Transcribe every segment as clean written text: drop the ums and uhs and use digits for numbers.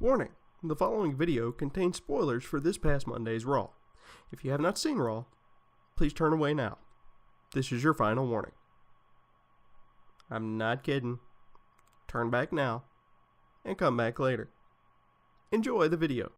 Warning, the following video contains spoilers for this past Monday's Raw. If you have not seen Raw, please turn away now. This is your final warning. I'm not kidding. Turn back now and come back later. Enjoy the video.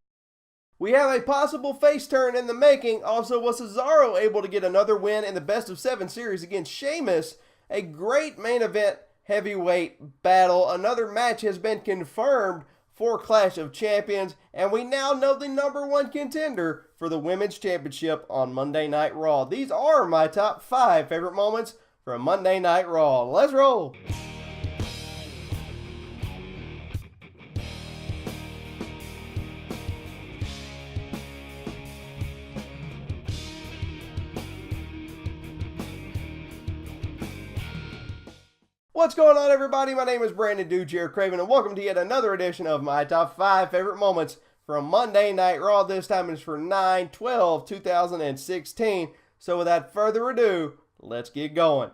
We have a possible face turn in the making. Also, was Cesaro able to get another win in the best of 7 series against Sheamus? A great main event heavyweight battle. Another match has been confirmed for Clash of Champions, and we now know the #1 contender for the Women's Championship on Monday Night Raw. These are my top 5 favorite moments from Monday Night Raw. Let's roll! What's going on, everybody? My name is Brandon Craven, and welcome to yet another edition of my top 5 favorite moments from Monday Night Raw. This time it's for 9/12/2016. So without further ado, let's get going.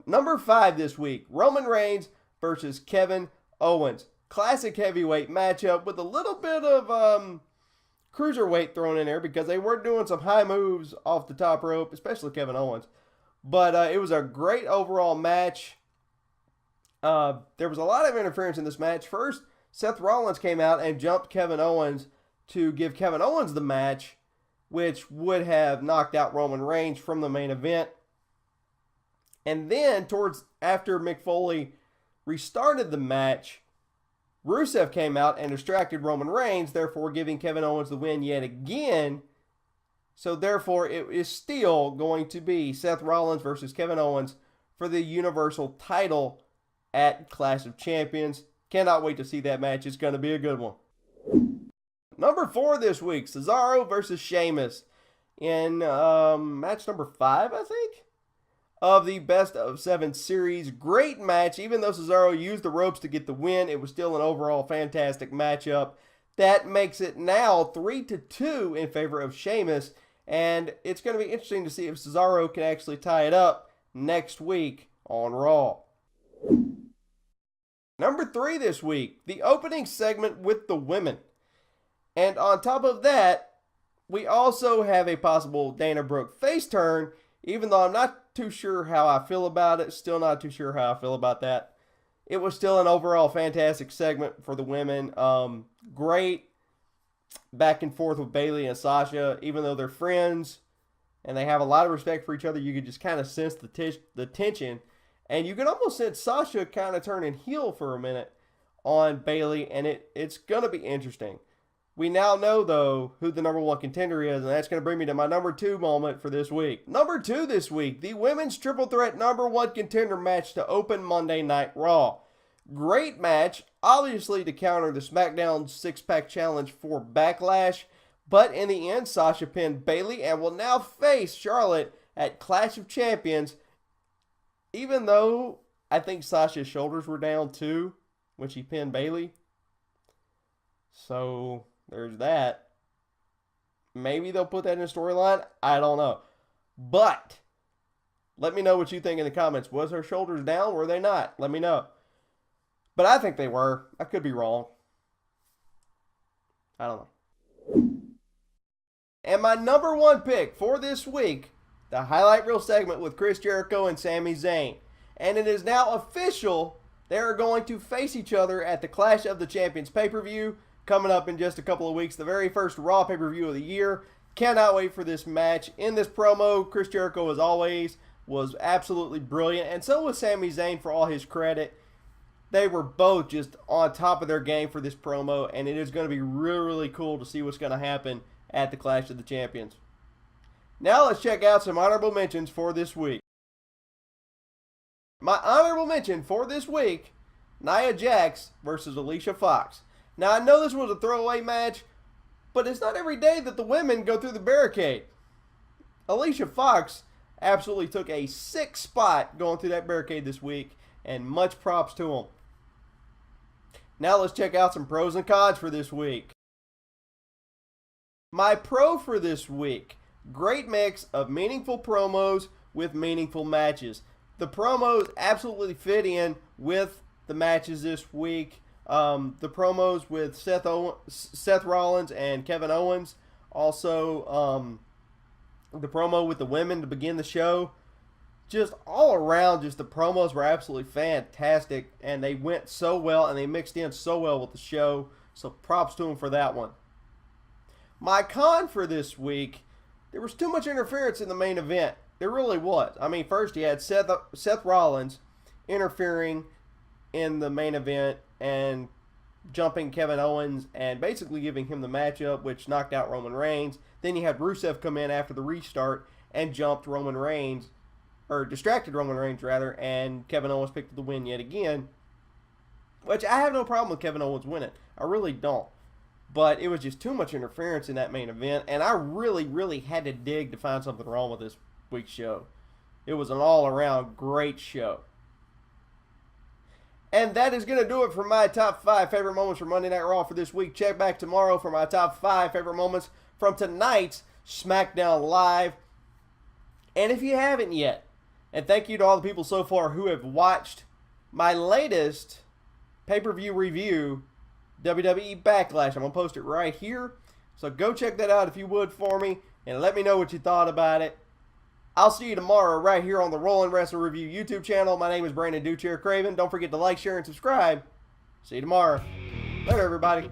Number 5 this week, Roman Reigns versus Kevin Owens. Classic heavyweight matchup with a little bit of cruiserweight thrown in there because they were doing some high moves off the top rope, especially Kevin Owens. But it was a great overall match. There was a lot of interference in this match. First, Seth Rollins came out and jumped Kevin Owens to give Kevin Owens the match, which would have knocked out Roman Reigns from the main event. And then, after Mick Foley restarted the match, Rusev came out and distracted Roman Reigns, therefore giving Kevin Owens the win yet again. So therefore, it is still going to be Seth Rollins versus Kevin Owens for the Universal title at Clash of Champions. Cannot wait to see that match. It's going to be a good one. Number 4 this week, Cesaro versus Sheamus in match number 5, I think, of the best of 7 series. Great match. Even though Cesaro used the ropes to get the win, it was still an overall fantastic matchup. That makes it now 3-2 in favor of Sheamus. And it's going to be interesting to see if Cesaro can actually tie it up next week on Raw. Number 3 this week, the opening segment with the women. And on top of that, we also have a possible Dana Brooke face turn, even though I'm not too sure how I feel about it. Still not too sure how I feel about that. It was still an overall fantastic segment for the women. Great back and forth with Bayley and Sasha. Even though they're friends and they have a lot of respect for each other, you could just kind of sense the tension. And you can almost sense Sasha kind of turning heel for a minute on Bayley, and it's going to be interesting. We now know, though, who the #1 contender is, and that's going to bring me to my number 2 moment for this week. Number 2 this week, the Women's Triple Threat #1 contender match to open Monday Night Raw. Great match, obviously to counter the SmackDown 6-pack challenge for Backlash, but in the end, Sasha pinned Bayley and will now face Charlotte at Clash of Champions, even though I think Sasha's shoulders were down too when she pinned Bayley. So there's that. Maybe they'll put that in a storyline. I don't know. But let me know what you think in the comments. Was her shoulders down? Were they not? Let me know. But I think they were. I could be wrong. I don't know. And my number 1 pick for this week, the highlight reel segment with Chris Jericho and Sami Zayn. And it is now official. They are going to face each other at the Clash of the Champions pay-per-view coming up in just a couple of weeks. The very first Raw pay-per-view of the year. Cannot wait for this match. In this promo, Chris Jericho, as always, was absolutely brilliant. And so was Sami Zayn, for all his credit. They were both just on top of their game for this promo, and it is going to be really, really cool to see what's going to happen at the Clash of the Champions. Now let's check out some honorable mentions for this week. My honorable mention for this week, Nia Jax versus Alicia Fox. Now, I know this was a throwaway match, but it's not every day that the women go through the barricade. Alicia Fox absolutely took a sick spot going through that barricade this week, and much props to them. Now let's check out some pros and cons for this week. My pro for this week, great mix of meaningful promos with meaningful matches. The promos absolutely fit in with the matches this week. The promos with Seth Rollins and Kevin Owens. Also, the promo with the women to begin the show. Just all around, just the promos were absolutely fantastic. And they went so well and they mixed in so well with the show. So props to them for that one. My con for this week, there was too much interference in the main event. There really was. I mean, first you had Seth Rollins interfering in the main event and jumping Kevin Owens and basically giving him the matchup, which knocked out Roman Reigns. Then you had Rusev come in after the restart and jumped Roman Reigns, or distracted Roman Reigns rather, and Kevin Owens picked up the win yet again. Which I have no problem with Kevin Owens winning. I really don't. But it was just too much interference in that main event, and I really had to dig to find something wrong with this week's show. It was an all-around great show. And that is going to do it for my top 5 favorite moments from Monday Night Raw for this week. Check back tomorrow for my top 5 favorite moments from tonight's SmackDown Live. And if you haven't yet, and thank you to all the people so far who have watched my latest pay-per-view review, WWE Backlash. I'm going to post it right here. So go check that out if you would for me, and let me know what you thought about it. I'll see you tomorrow right here on the Rollins Wrestle Review YouTube channel. My name is Brandon Duchair Craven. Don't forget to like, share, and subscribe. See you tomorrow. Later, everybody.